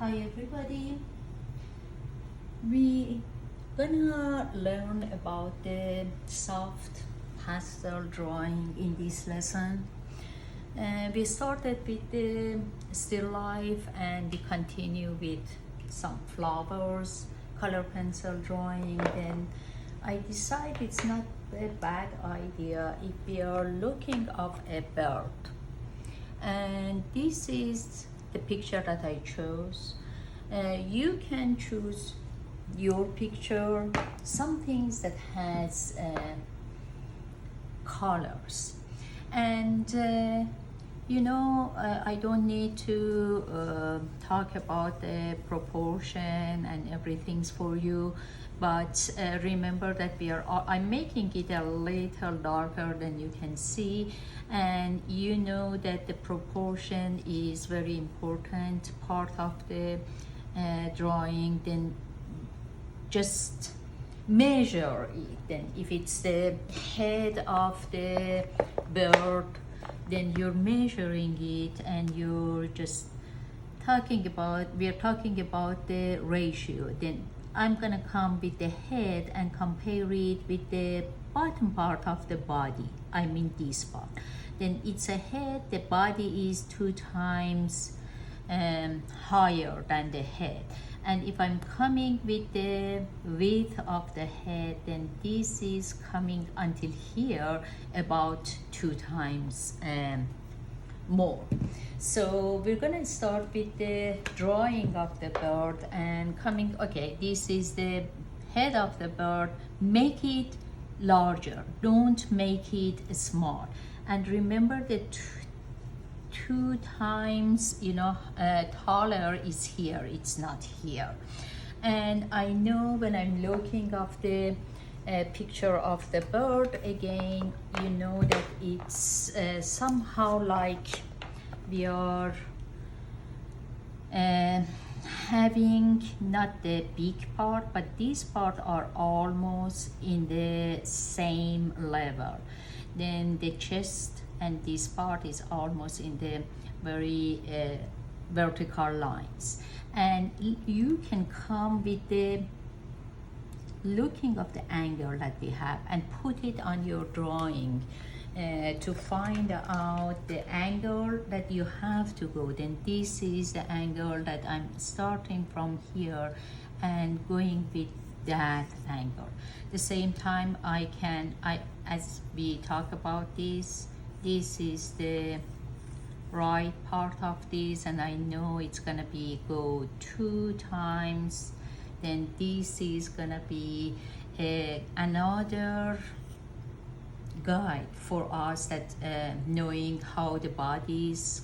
Hi everybody. We gonna learn about the soft pastel drawing in this lesson. We started with the still life and we continue with some flowers, color pencil drawing. Then I decided it's not a bad idea if we are looking of a bird. And this is the picture that I chose. You can choose your picture, some things that has colors. And I don't need to talk about the proportion and everything's for you, but remember that I'm making it a little darker than you can see, and you know that the proportion is very important part of the drawing. Then just measure it. Then if it's the head of the bird, then you're measuring it, and we're talking about the ratio. Then I'm gonna come with the head and compare it with the bottom part of the body. I mean this part. Then it's a head, the body is 2 times higher than the head. And if I'm coming with the width of the head, then this is coming until here about 2 times more. So we're gonna start with the drawing of the bird and okay, this is the head of the bird. Make it larger, don't make it small. And remember that 2 times taller is here, it's not here. And I know when I'm looking of the picture of the bird again, you know that it's somehow like we are having not the big part, but these part are almost in the same level. Then the chest and this part is almost in the very vertical lines. And you can come with the looking of the angle that we have and put it on your drawing to find out the angle that you have to go. Then this is the angle that I'm starting from here and going with that angle. The same time as we talk about this is the right part of this, and I know it's gonna be go 2 times. Then this is gonna be another guide for us that knowing how the body is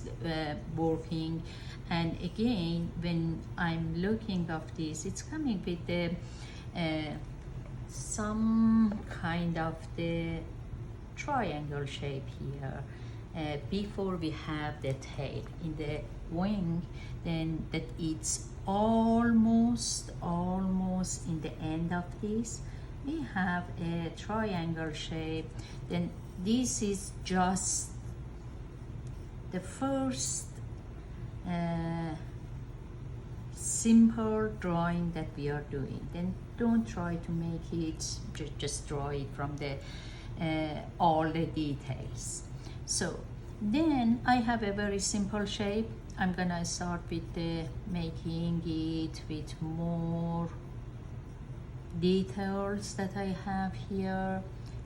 working. And again, when I'm looking of this, it's coming with the some kind of the triangle shape here before we have the tail in the wing. Then that it's almost in the end of this we have a triangle shape. Then this is just the first simple drawing that we are doing. Then don't try to make it, just draw it from the all the details. So then I have a very simple shape. I'm gonna start with the making it with more details that I have here.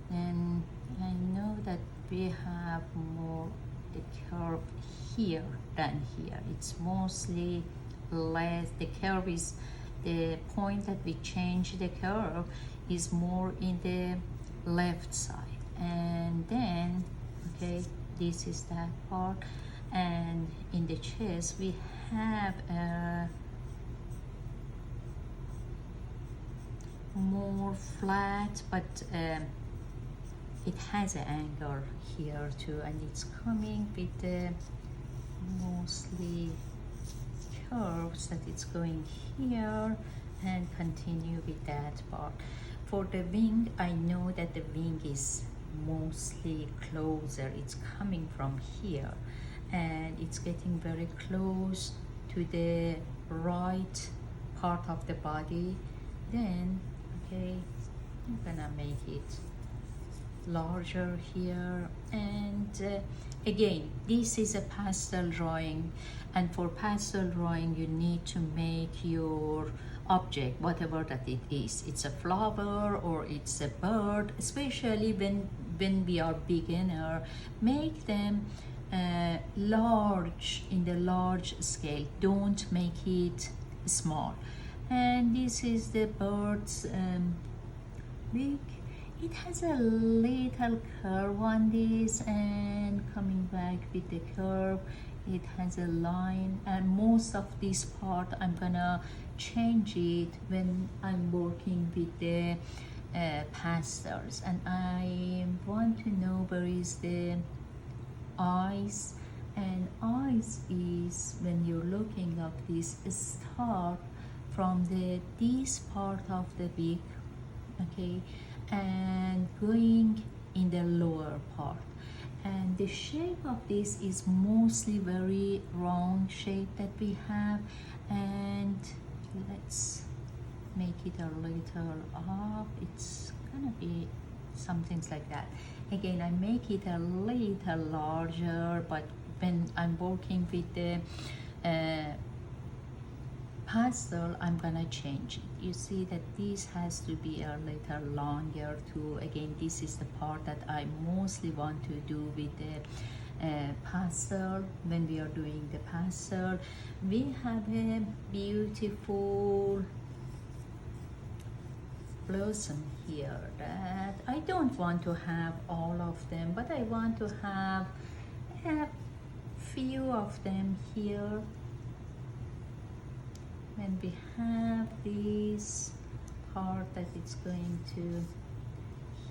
And I know that we have more the curve here than here. It's mostly less. The curve is the point that we change the curve is more in the left side. And then okay, this is that part. And in the chest we have a more flat, but it has an angle here too, and it's coming with the mostly curves that it's going here and continue with that part. For the wing, I know that the wing is mostly closer. It's coming from here and it's getting very close to the right part of the body. Then, okay, I'm gonna make it larger here. And again, this is a pastel drawing, and for pastel drawing you need to make your object whatever that it is. It's a flower or it's a bird, especially when we are beginner, make them large, in the large scale. Don't make it small. And this is the bird's beak. It has a little curve on this, and coming back with the curve, it has a line, and most of this part I'm gonna change it when I'm working with the pastels. And I want to know where is the eyes, and eyes is when you're looking at this, start from this part of the beak, okay, and going in the lower part. And the shape of this is mostly very round shape that we have, and let's make it a little up. It's gonna be some things like that. Again, I make it a little larger, but when I'm working with the pastel, I'm gonna change it. You see that this has to be a little longer too. Again, this is the part that I mostly want to do with the pastel. When we are doing the pastel, we have a beautiful blossom here that I don't want to have all of them, but I want to have a few of them here. When we have this part that it's going to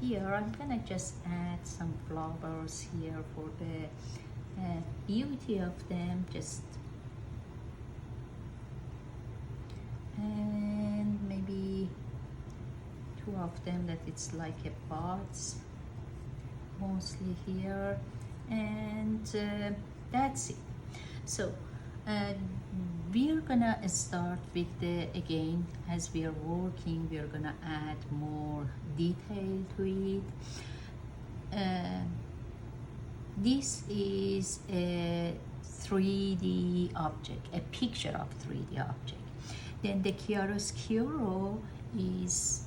here, I'm gonna just add some flowers here for the beauty of them, just, and maybe two of them that it's like a buds mostly here, and that's it. So we're gonna start with the, again, as we are working, we're gonna add more detail to it. This is a 3D object, a picture of 3D object. Then the chiaroscuro is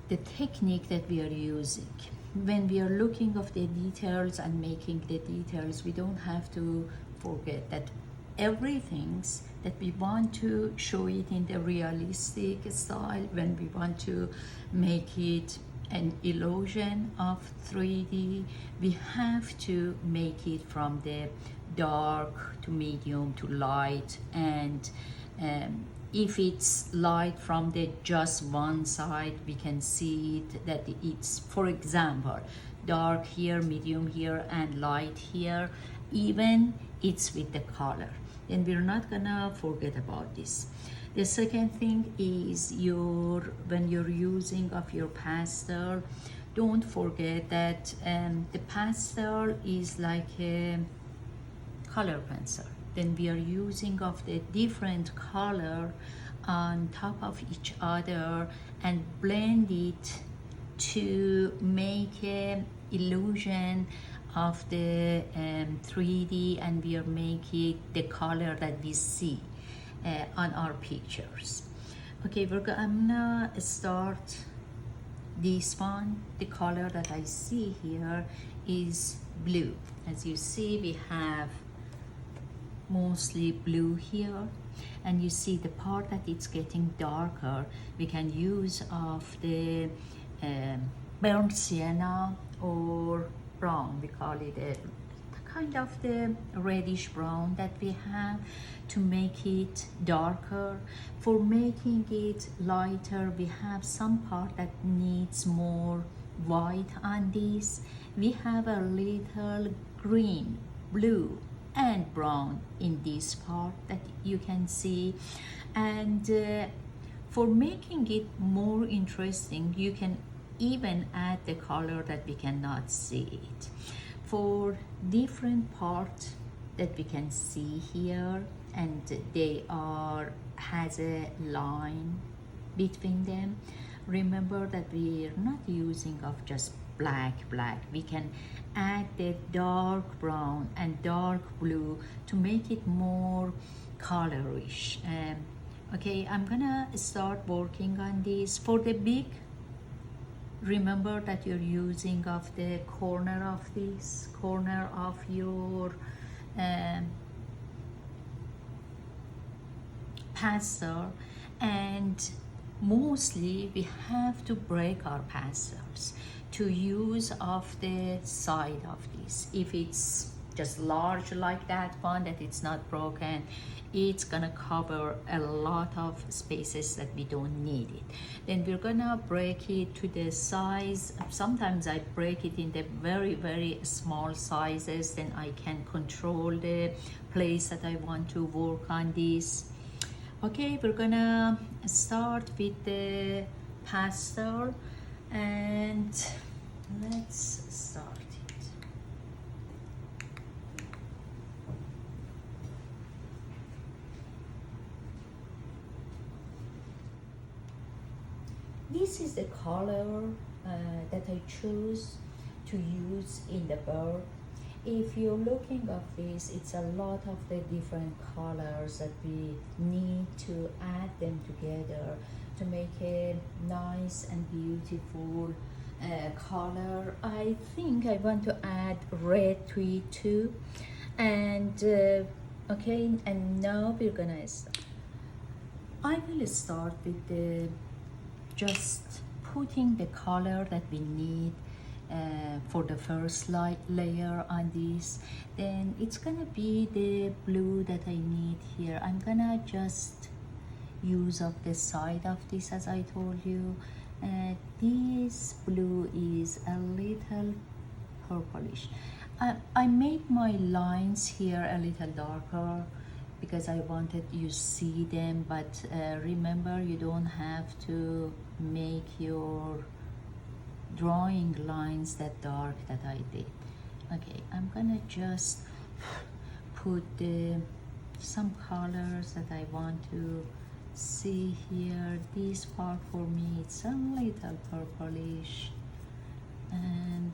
the technique that we are using. When we are looking of the details and making the details, we don't have to forget that everything that we want to show it in the realistic style, when we want to make it an illusion of 3D, we have to make it from the dark to medium to light. And if it's light from the just one side, we can see it that it's, for example, dark here, medium here, and light here. Even it's with the color, and we're not gonna forget about this. The second thing is when you're using of your pastel, don't forget that the pastel is like a color pencil. Then we are using of the different color on top of each other and blend it to make a illusion of the 3D, and we are making the color that we see on our pictures. Okay, I'm gonna start this one. The color that I see here is blue. As you see, we have mostly blue here, and you see the part that it's getting darker, we can use of the burnt sienna or brown. We call it a kind of the reddish brown that we have to make it darker. For making it lighter, we have some part that needs more white on this. We have a little green, blue, and brown in this part that you can see. And for making it more interesting, you can even add the color that we cannot see it. For different part, that we can see here, and they are has a line between them. Remember that we're not using of just black. We can add the dark brown and dark blue to make it more colorish. Okay, I'm gonna start working on this. For the big, remember that you're using of the corner of this corner of your um, pastel, and mostly we have to break our pastels to use of the side of this. If it's just large like that one, that it's not broken, it's gonna cover a lot of spaces that we don't need it. Then we're gonna break it to the size. Sometimes I break it in the very small sizes, then I can control the place that I want to work on this. Okay, we're gonna start with the pastel, and let's start it. This is the color that I choose to use in the bird. If you're looking at this, it's a lot of the different colors that we need to add them together to make a nice and beautiful color. I think I want to add red to it too. And okay, and now we're gonna start. I will start with the just putting the color that we need for the first layer on this. Then it's gonna be the blue that I need here. I'm gonna just use up the side of this, as I told you. This blue is a little purplish. I made my lines here a little darker because I wanted you see them, but remember, you don't have to make your drawing lines that dark that I did. Okay, I'm gonna just put some colors that I want to see here. This part for me, it's a little purplish, and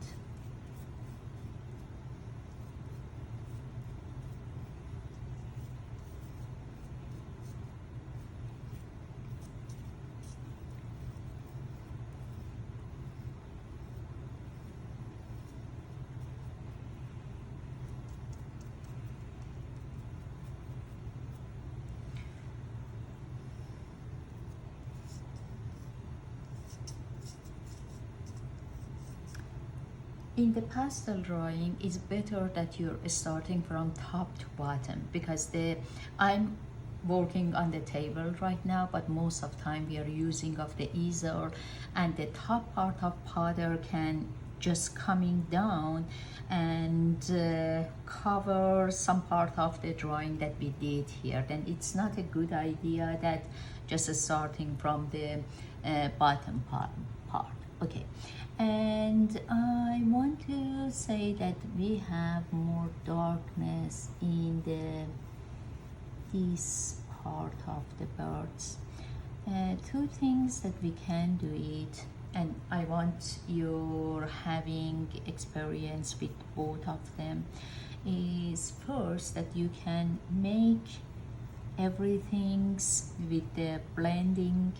in the pastel drawing, it's better that you're starting from top to bottom, because I'm working on the table right now, but most of the time we are using of the easel, and the top part of powder can just coming down and cover some part of the drawing that we did here. Then it's not a good idea that just starting from the bottom part. Okay, and I want to say that we have more darkness in this part of the birds. Two things that we can do it, and I want you having experience with both of them, is first that you can make everything with the blending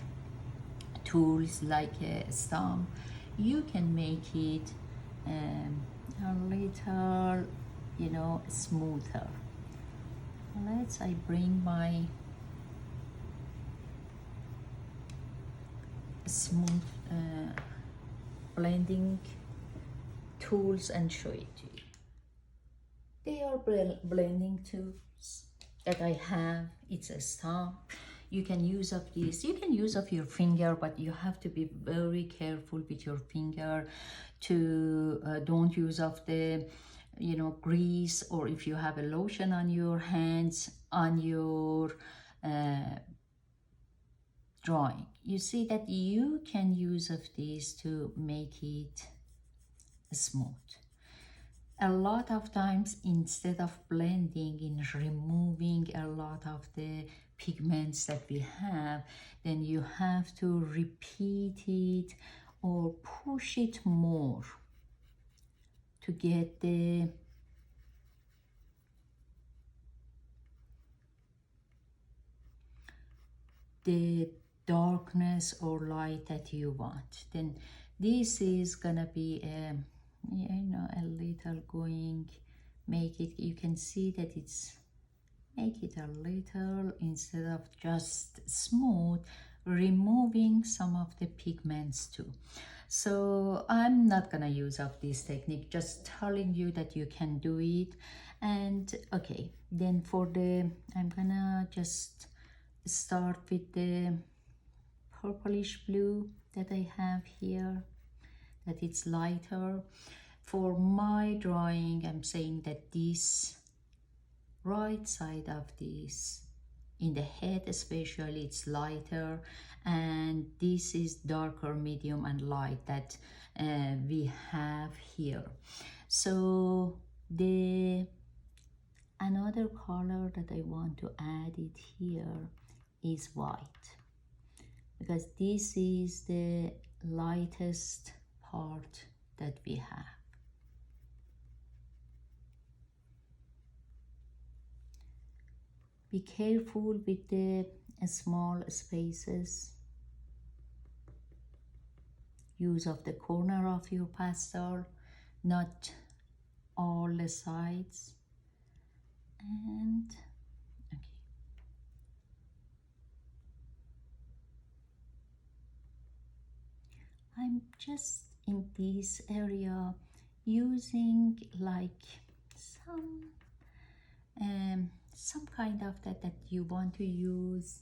tools like a stump. You can make it a little, smoother. I bring my smooth blending tools and show it to you. They are blending tools that I have. It's a stump. You can use of this. You can use of your finger, but you have to be very careful with your finger to don't use of the grease, or if you have a lotion on your hands on your drawing. You see that you can use of this to make it smooth. a lot of times instead of blending in removing a lot of the pigments that we have, then you have to repeat it or push it more to get the darkness or light that you want. Then this is gonna be a, you know, a little going, make it, you can see that it's, make it a little, instead of just smooth, removing some of the pigments too. So I'm not gonna use up this technique, just telling you that you can do it. And okay, then for the, I'm gonna just start with the purplish blue that I have here, that it's lighter. For my drawing, I'm saying that this right side of this, in the head especially, it's lighter, and this is darker, medium and light that we have here. So the another color that I want to add it here is white, because this is the lightest part that we have. Be careful with the small spaces. Use of the corner of your pastel, not all the sides. And okay. I'm just in this area using like some kind of that you want to use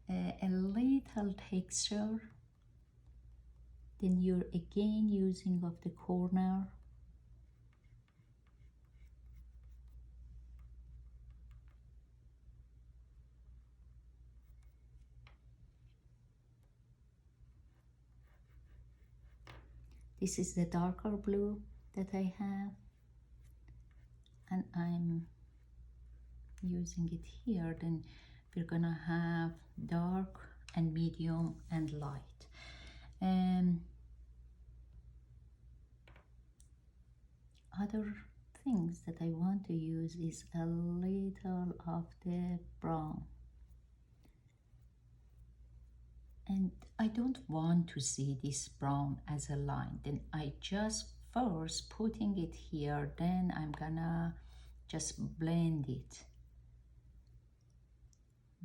a little texture. Then you're again using of the corner. This is the darker blue that I have, and I'm using it here. Then we're gonna have dark and medium and light. And other things that I want to use is a little of the brown. And I don't want to see this brown as a line. Then I just first putting it here, then I'm gonna just blend it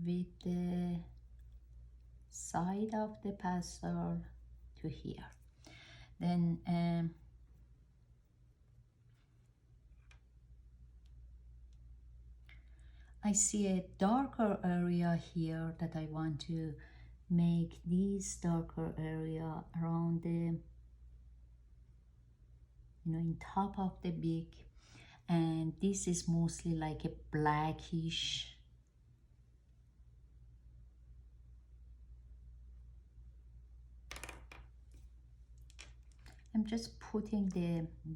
with the side of the pastel to here. Then I see a darker area here that I want to make this darker area around the, you know, in top of the beak. And this is mostly like a blackish. I'm just putting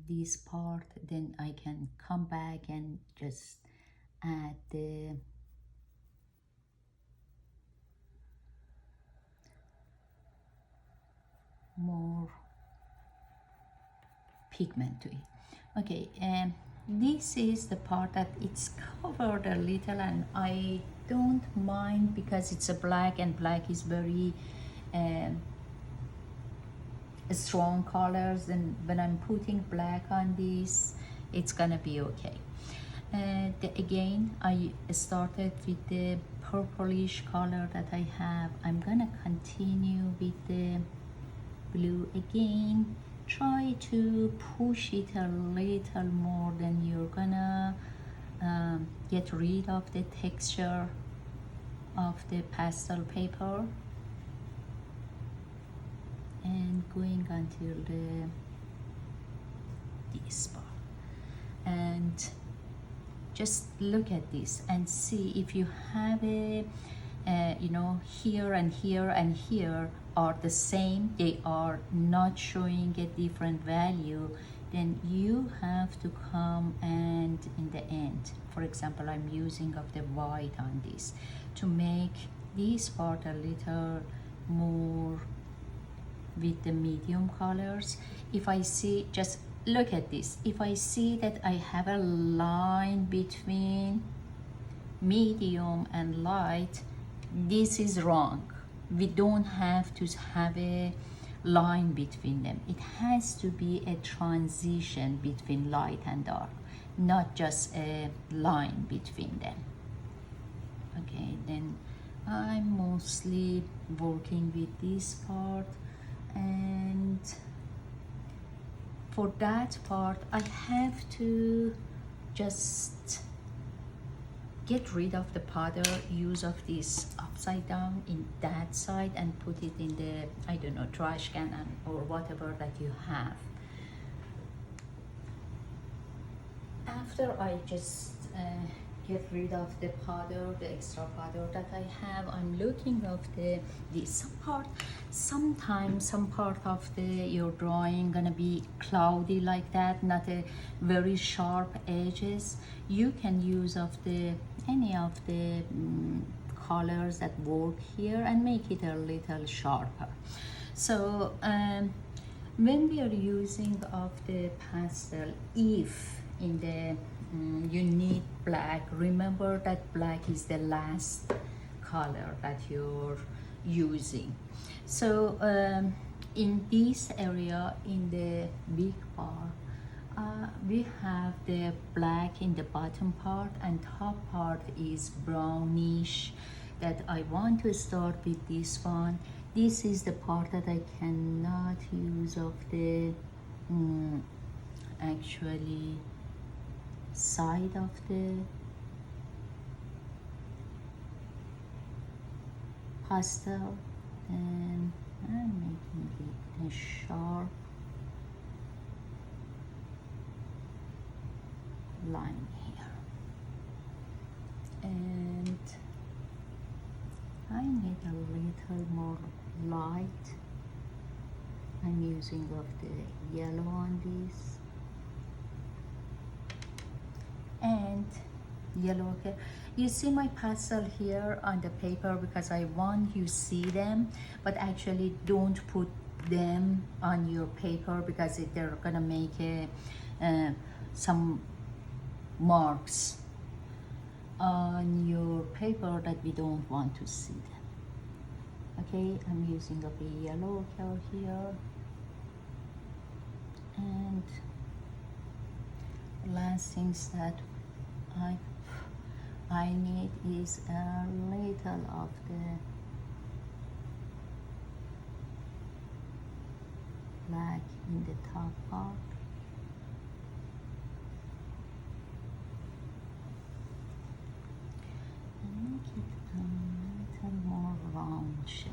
this part, then I can come back and just add the more pigment to it. Okay, and this is the part that it's covered a little, and I don't mind because it's a black, and black is very strong colors. And when I'm putting black on this, it's gonna be okay. Again, I started with the purplish color that I have. I'm gonna continue with the blue again. Try to push it a little more, then you're gonna get rid of the texture of the pastel paper, and going until this part. And just look at this and see if you have a you know, here and here and here are the same, they are not showing a different value, then you have to come and in the end, for example, I'm using of the white on this to make this part a little more with the medium colors. If I see, just look at this, if I see that I have a line between medium and light, this is wrong. We don't have to have a line between them. It has to be a transition between light and dark, not just a line between them. Okay, then I'm mostly working with this part, and for that part I have to just get rid of the powder, use of this upside down in that side and put it in the, I don't know, trash can or whatever that you have. After I just get rid of the powder, the extra powder that I have, I'm looking of this part. Sometimes some part of your drawing gonna be cloudy like that, not a very sharp edges. You can use of any of the colors that work here and make it a little sharper. So when we are using of the pastel, if in the you need black, remember that black is the last color that you're using. So in this area, in the big part, we have the black in the bottom part and top part is brownish, that I want to start with this one. This is the part that I cannot use of the actually side of the pastel, and I'm making it a sharp line here, and I need a little more light. I'm using of the yellow on this and yellow here. You see my pastel here on the paper because I want you see them, but actually don't put them on your paper because they're gonna make some marks on your paper that we don't want to see them. Okay, I'm using a yellow color here, and last things that I need is a little of the black in the top part. And make it a little more round shape.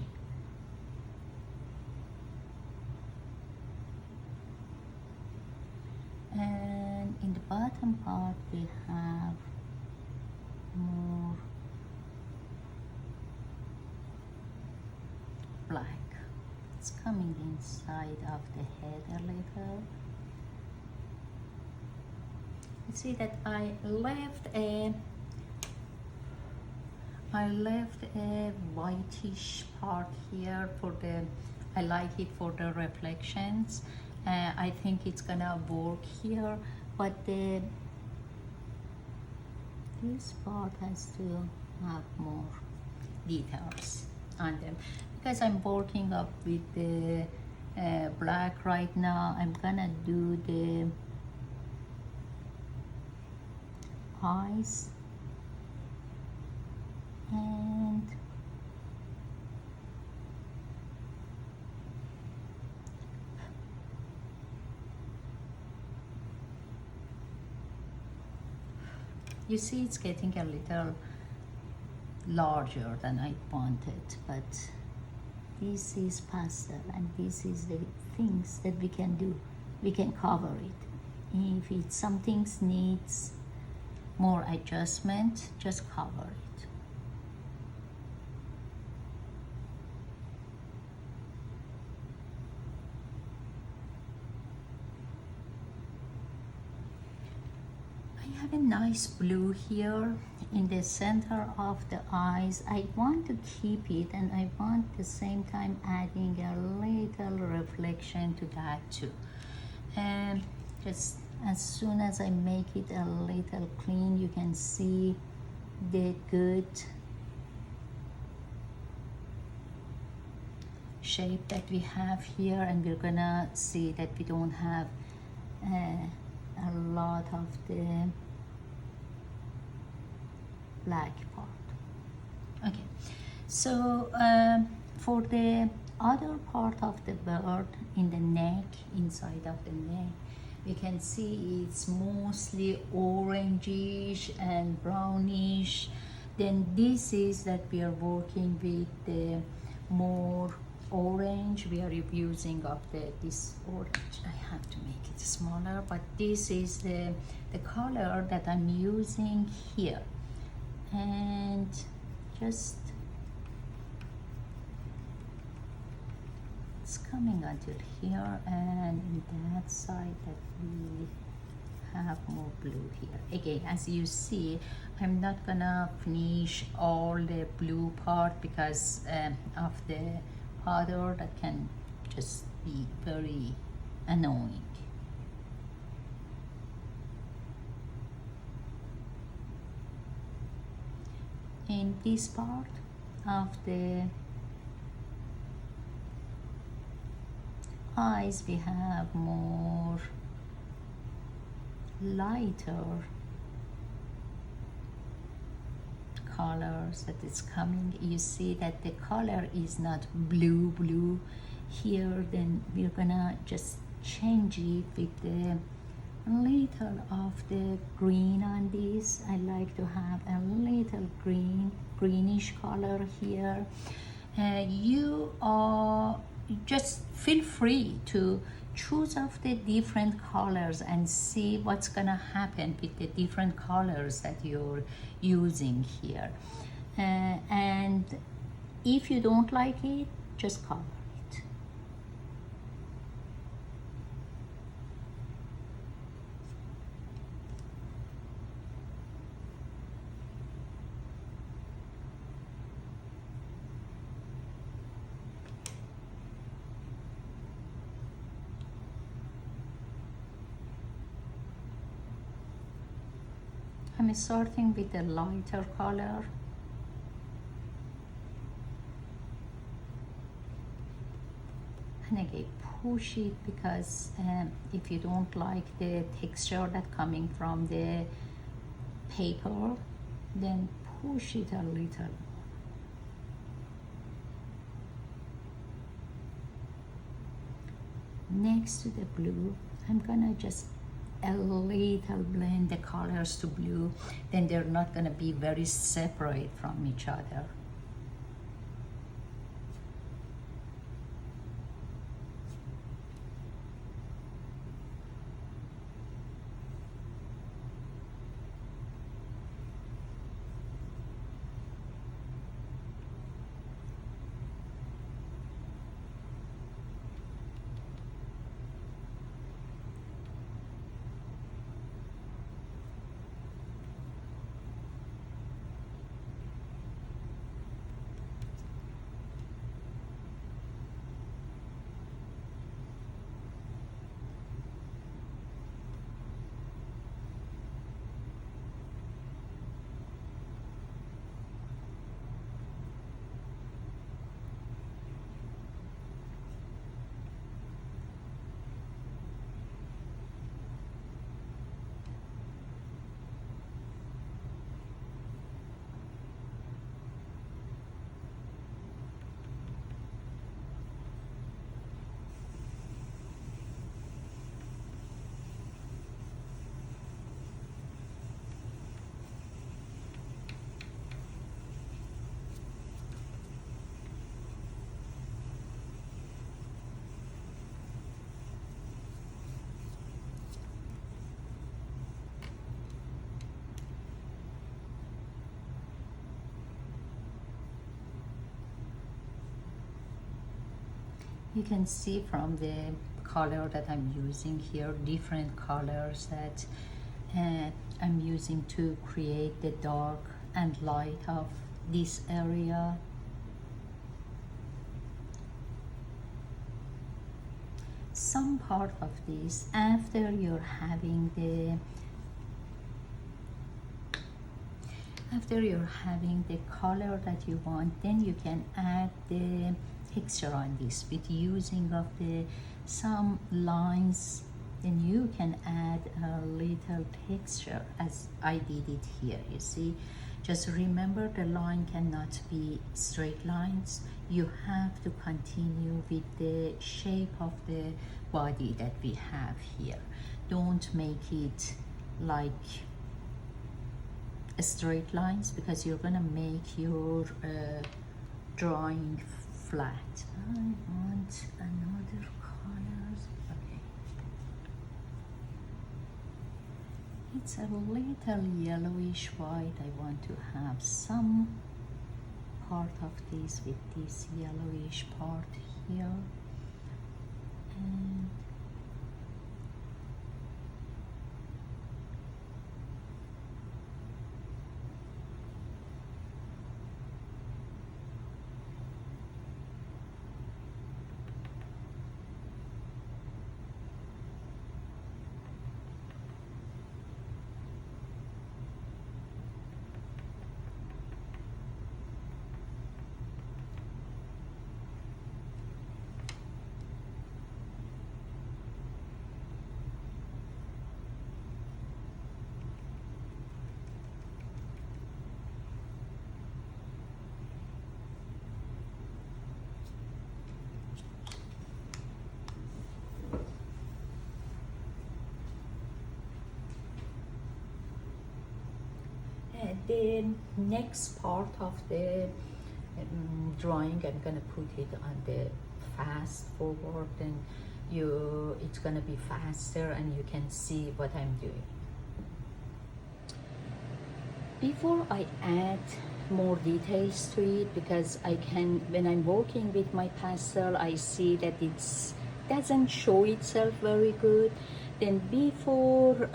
And in the bottom part we have more black. It's coming inside of the head a little. You see that I left a whitish part here for the, I like it for the reflections. I think it's gonna work here, but this part has to have more details on them because I'm working up with the black right now. I'm gonna do the eyes, and you see it's getting a little larger than I wanted, but this is pastel and this is the things that we can do. We can cover it. If it's some things needs more adjustment, just cover it. have a nice blue here in the center of the eyes. I want to keep it, and I want at the same time adding a little reflection to that too. And just as soon as I make it a little clean, you can see the good shape that we have here, and we're gonna see that we don't have a lot of the black part. Okay, so for the other part of the bird, in the neck, inside of the neck, we can see it's mostly orangish and brownish. Then this is that we are working with the more orange. We are using up this orange. I have to make it smaller, but this is the color that I'm using here. And just it's coming until here, and in that side that we have more blue here. Again, as you see, I'm not gonna finish all the blue part because of the powder that can just be very annoying. In this part of the eyes, we have more lighter colors that is coming. You see that the color is not blue here. Then we're gonna just change it with the little of the green on this. I like to have a little greenish color here. You just feel free to choose of the different colors and see what's gonna happen with the different colors that you're using here. And if you don't like it, just cover it. I'm starting with a lighter color. And again, push it, because if you don't like the texture that coming from the paper, then push it a little. Next to the blue, I'm gonna just a little blend the colors to blue, then they're not going to be very separate from each other. You can see from the color that I'm using here, different colors that I'm using to create the dark and light of this area. Some part of this, after you're having the color that you want, then you can add the texture on this with using of the some lines. Then you can add a little texture as I did it here. You see, just remember the line cannot be straight lines. You have to continue with the shape of the body that we have here. Don't make it like straight lines, because you're gonna make your drawing flat. I want another colors. Okay, it's a little yellowish white. I want to have some part of this with this yellowish part here. And the next part of the drawing, I'm gonna put it on the fast forward, and it's gonna be faster and you can see what I'm doing. Before I add more details to it, because I can, when I'm working with my pastel, I see that it doesn't show itself very good. Then before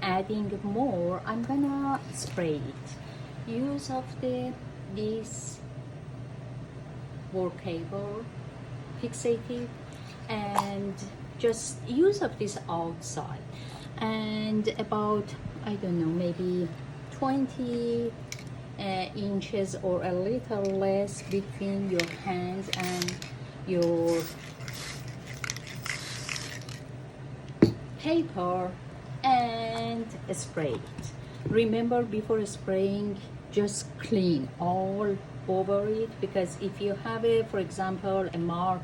adding more, I'm gonna spray it. Use of this workable fixative, and just use of this outside, and about, I don't know, maybe 20 inches or a little less between your hands and your paper, and spray it. Remember, before spraying, just clean all over it, because if you have a, for example, a mark,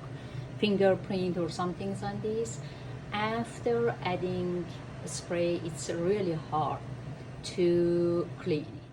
fingerprint or something on this, after adding spray, it's really hard to clean it.